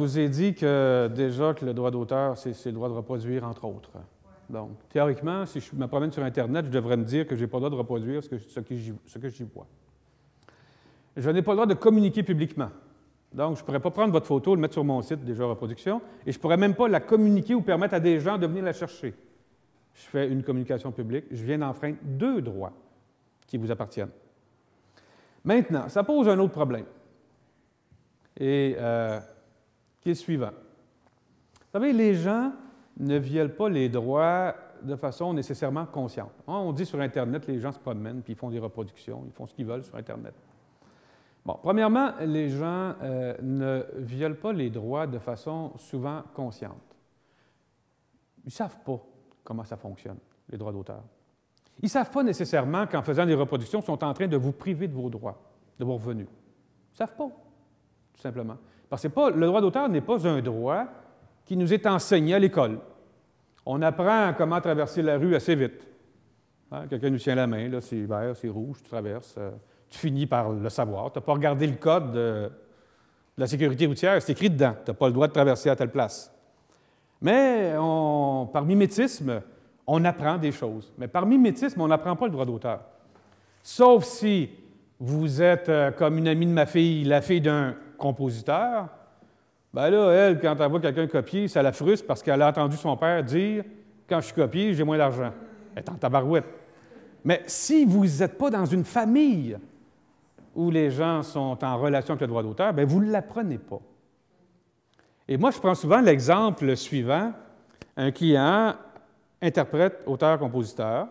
vous ai dit que déjà que le droit d'auteur, c'est le droit de reproduire, entre autres. Donc, théoriquement, si je me promène sur Internet, je devrais me dire que je n'ai pas le droit de reproduire ce que j'y vois. Je n'ai pas le droit de communiquer publiquement. Donc, je ne pourrais pas prendre votre photo, le mettre sur mon site, déjà reproduction, et je ne pourrais même pas la communiquer ou permettre à des gens de venir la chercher. Je fais une communication publique, je viens d'enfreindre 2 droits qui vous appartiennent. Maintenant, ça pose un autre problème, et qui est le suivant. Vous savez, les gens ne violent pas les droits de façon nécessairement consciente. On dit sur Internet, les gens se promènent, puis ils font des reproductions, ils font ce qu'ils veulent sur Internet. Bon, premièrement, les gens ne violent pas les droits de façon souvent consciente. Ils ne savent pas comment ça fonctionne, les droits d'auteur. Ils ne savent pas nécessairement qu'en faisant des reproductions, ils sont en train de vous priver de vos droits, de vos revenus. Ils ne savent pas, tout simplement. Parce que le droit d'auteur n'est pas un droit qui nous est enseigné à l'école. On apprend comment traverser la rue assez vite. Hein? Quelqu'un nous tient la main, là, c'est vert, c'est rouge, tu traverses. Tu finis par le savoir. Tu n'as pas regardé le code de la sécurité routière, c'est écrit dedans. Tu n'as pas le droit de traverser à telle place. Mais par mimétisme, on apprend des choses. Mais par mimétisme, on n'apprend pas le droit d'auteur. Sauf si vous êtes comme une amie de ma fille, la fille d'un compositeur. Bien là, elle, quand elle voit quelqu'un copier, ça la frustre parce qu'elle a entendu son père dire « Quand je suis copié, j'ai moins d'argent. » Elle est en tabarouette. Mais si vous n'êtes pas dans une famille où les gens sont en relation avec le droit d'auteur, bien, vous ne l'apprenez pas. Et moi, je prends souvent l'exemple suivant. Un client, interprète, auteur, compositeur,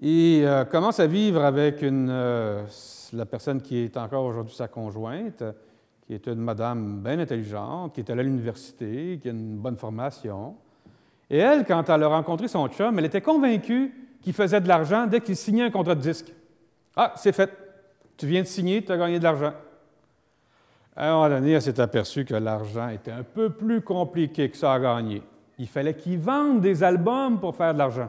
et commence à vivre avec la personne qui est encore aujourd'hui sa conjointe, qui est une madame bien intelligente, qui est allée à l'université, qui a une bonne formation. Et elle, quand elle a rencontré son chum, elle était convaincue qu'il faisait de l'argent dès qu'il signait un contrat de disque. Ah, c'est fait. Tu viens de signer, tu as gagné de l'argent. À un moment donné, elle s'est aperçue que l'argent était un peu plus compliqué que ça à gagner. Il fallait qu'il vende des albums pour faire de l'argent.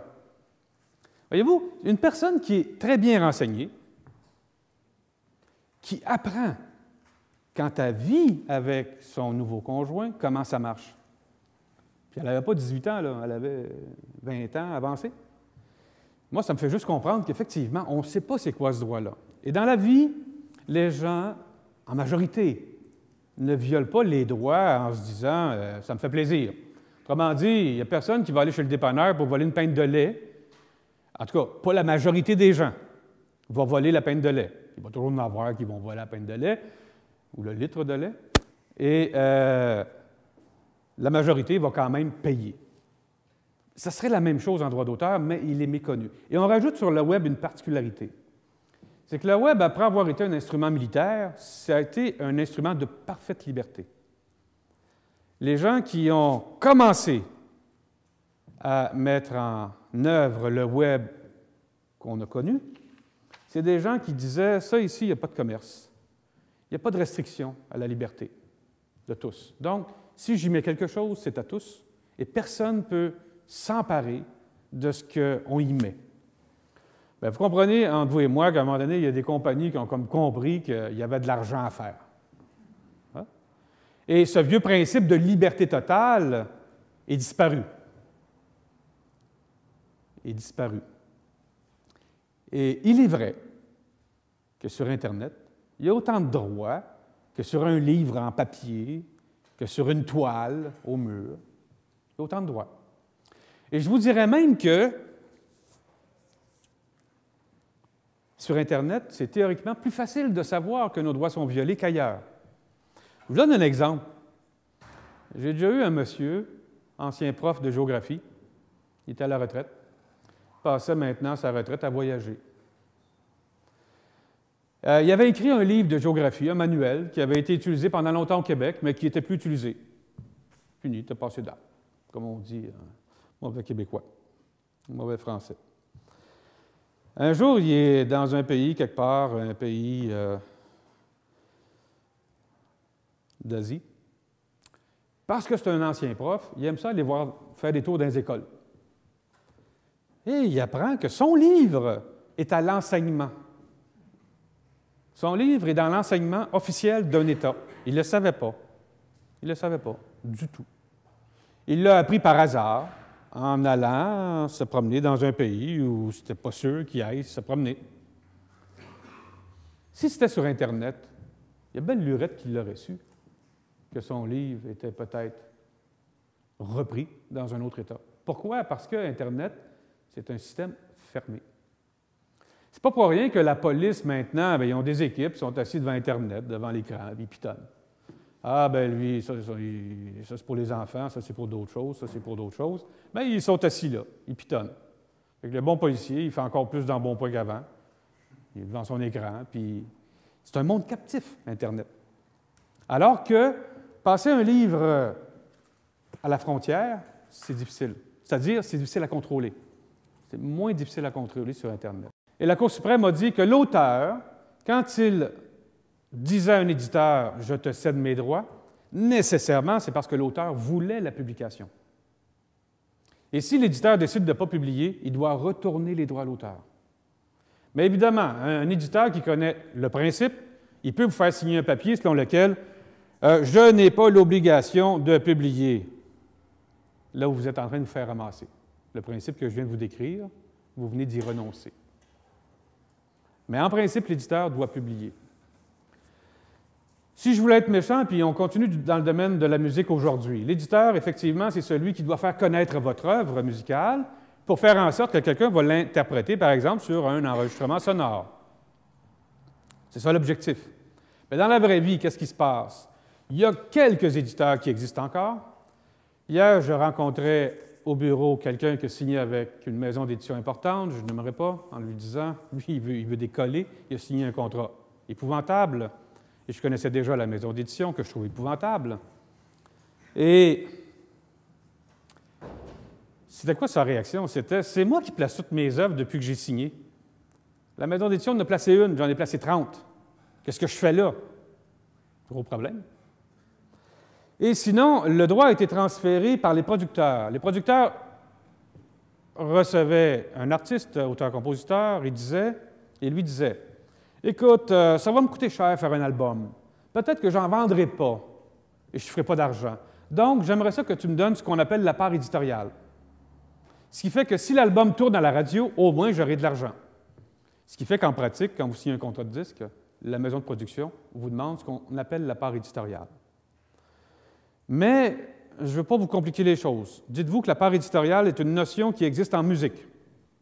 Voyez-vous, une personne qui est très bien renseignée, qui apprend quand elle vit avec son nouveau conjoint, comment ça marche. Puis elle n'avait pas 18 ans, là, elle avait 20 ans avancé. Moi, ça me fait juste comprendre qu'effectivement, on ne sait pas c'est quoi ce droit-là. Et dans la vie, les gens, en majorité, ne violent pas les droits en se disant « ça me fait plaisir ». Autrement dit, il n'y a personne qui va aller chez le dépanneur pour voler une pinte de lait. En tout cas, pas la majorité des gens va voler la pinte de lait. Il va toujours en avoir qui vont voler la pinte de lait ou le litre de lait. Et la majorité va quand même payer. Ça serait la même chose en droit d'auteur, mais il est méconnu. Et on rajoute sur le Web une particularité. C'est que le Web, après avoir été un instrument militaire, ça a été un instrument de parfaite liberté. Les gens qui ont commencé à mettre en œuvre le Web qu'on a connu, c'est des gens qui disaient « ça ici, il n'y a pas de commerce. Il n'y a pas de restriction à la liberté de tous. Donc, si j'y mets quelque chose, c'est à tous, et personne ne peut s'emparer de ce qu'on y met. » Bien, vous comprenez, entre vous et moi, qu'à un moment donné, il y a des compagnies qui ont comme compris qu'il y avait de l'argent à faire. Hein? Et ce vieux principe de liberté totale est disparu. Est disparu. Et il est vrai que sur Internet, il y a autant de droits que sur un livre en papier, que sur une toile au mur. Il y a autant de droits. Et je vous dirais même que sur Internet, c'est théoriquement plus facile de savoir que nos droits sont violés qu'ailleurs. Je vous donne un exemple. J'ai déjà eu un monsieur, ancien prof de géographie, il était à la retraite, passait maintenant sa retraite à voyager. Il avait écrit un livre de géographie, un manuel, qui avait été utilisé pendant longtemps au Québec, mais qui n'était plus utilisé. Fini, il était passé date, comme on dit en mauvais québécois, en mauvais français. Un jour, il est dans un pays, quelque part, un pays d'Asie. Parce que c'est un ancien prof, il aime ça aller faire des tours dans les écoles. Et il apprend que son livre est à l'enseignement. Son livre est dans l'enseignement officiel d'un État. Il ne le savait pas. Il ne le savait pas, du tout. Il l'a appris par hasard, en allant se promener dans un pays où c'était pas sûr qu'il aille se promener. Si c'était sur Internet, il y a belle lurette qui l'aurait su, que son livre était peut-être repris dans un autre État. Pourquoi? Parce que Internet, c'est un système fermé. C'est pas pour rien que la police, maintenant, bien, ils ont des équipes, ils sont assis devant Internet, devant l'écran, puis ils pitonnent. Ah, ben lui, ça c'est pour les enfants, ça c'est pour d'autres choses, ça c'est pour d'autres choses. Bien, ils sont assis là, ils pitonnent. Fait que le bon policier, il fait encore plus d'embonpoint qu'avant. Il est devant son écran, puis c'est un monde captif, Internet. Alors que passer un livre à la frontière, c'est difficile. C'est-à-dire, c'est difficile à contrôler. C'est moins difficile à contrôler sur Internet. Et la Cour suprême a dit que l'auteur, quand il disait à un éditeur « je te cède mes droits », nécessairement, c'est parce que l'auteur voulait la publication. Et si l'éditeur décide de ne pas publier, il doit retourner les droits à l'auteur. Mais évidemment, un éditeur qui connaît le principe, il peut vous faire signer un papier selon lequel je n'ai pas l'obligation de publier. Là où vous êtes en train de vous faire ramasser. Le principe que je viens de vous décrire, vous venez d'y renoncer. Mais en principe, l'éditeur doit publier. Si je voulais être méchant, puis on continue dans le domaine de la musique aujourd'hui, l'éditeur, effectivement, c'est celui qui doit faire connaître votre œuvre musicale pour faire en sorte que quelqu'un va l'interpréter, par exemple, sur un enregistrement sonore. C'est ça l'objectif. Mais dans la vraie vie, qu'est-ce qui se passe? Il y a quelques éditeurs qui existent encore. Hier, je rencontrais au bureau quelqu'un qui a signé avec une maison d'édition importante, je ne nommerai pas, en lui disant, lui, il veut décoller, il a signé un contrat épouvantable, et je connaissais déjà la maison d'édition que je trouve épouvantable. Et c'était quoi sa réaction? C'était, c'est moi qui place toutes mes œuvres depuis que j'ai signé. La maison d'édition en a placé une, j'en ai placé 30. Qu'est-ce que je fais là? Gros problème. Et sinon, le droit a été transféré par les producteurs. Les producteurs recevaient un artiste, auteur-compositeur, il lui disait « Écoute, ça va me coûter cher faire un album. Peut-être que j'en vendrai pas et je ne ferai pas d'argent. Donc, j'aimerais ça que tu me donnes ce qu'on appelle la part éditoriale. Ce qui fait que si l'album tourne à la radio, au moins j'aurai de l'argent. Ce qui fait qu'en pratique, quand vous signez un contrat de disque, la maison de production vous demande ce qu'on appelle la part éditoriale. Mais je ne veux pas vous compliquer les choses. Dites-vous que la part éditoriale est une notion qui existe en musique,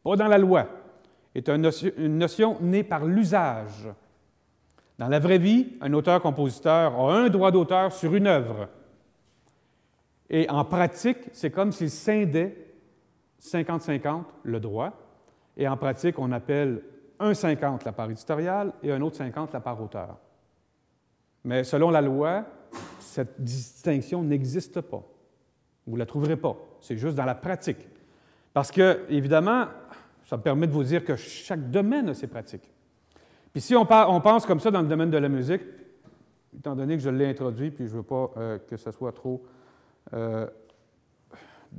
pas dans la loi. C'est une notion née par l'usage. Dans la vraie vie, un auteur-compositeur a un droit d'auteur sur une œuvre. Et en pratique, c'est comme s'il scindait 50-50 le droit. Et en pratique, on appelle un 50 la part éditoriale et un autre 50 la part auteur. Mais selon la loi, cette distinction n'existe pas. Vous ne la trouverez pas. C'est juste dans la pratique. Parce que, évidemment, ça me permet de vous dire que chaque domaine a ses pratiques. Puis si on pense comme ça dans le domaine de la musique, étant donné que je l'ai introduit, puis je ne veux pas que ce soit trop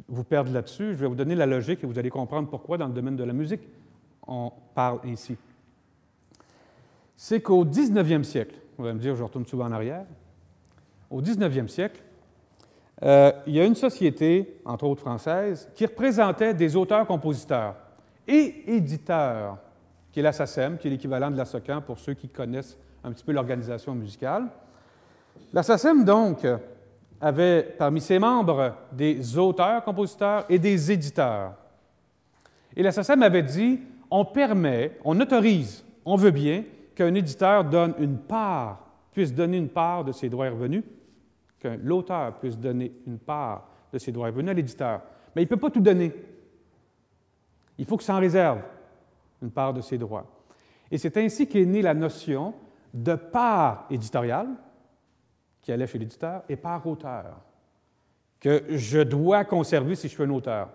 vous perdre là-dessus, je vais vous donner la logique et vous allez comprendre pourquoi dans le domaine de la musique, on parle ainsi. C'est qu'au 19e siècle, vous allez me dire, je retourne souvent en arrière, au 19e siècle, il y a une société, entre autres française, qui représentait des auteurs-compositeurs et éditeurs, qui est la SACEM, qui est l'équivalent de la SOCAN pour ceux qui connaissent un petit peu l'organisation musicale. La SACEM, donc, avait parmi ses membres des auteurs, compositeurs et des éditeurs. Et la SACEM avait dit, on permet, on autorise, on veut bien qu'un éditeur donne une part, puisse donner une part de ses droits et revenus, que l'auteur puisse donner une part de ses droits et revenus à l'éditeur. Mais il ne peut pas tout donner. Il faut qu'il s'en réserve une part de ses droits. Et c'est ainsi qu'est née la notion de part éditoriale, qui allait chez l'éditeur, et part auteur, que je dois conserver si je suis un auteur.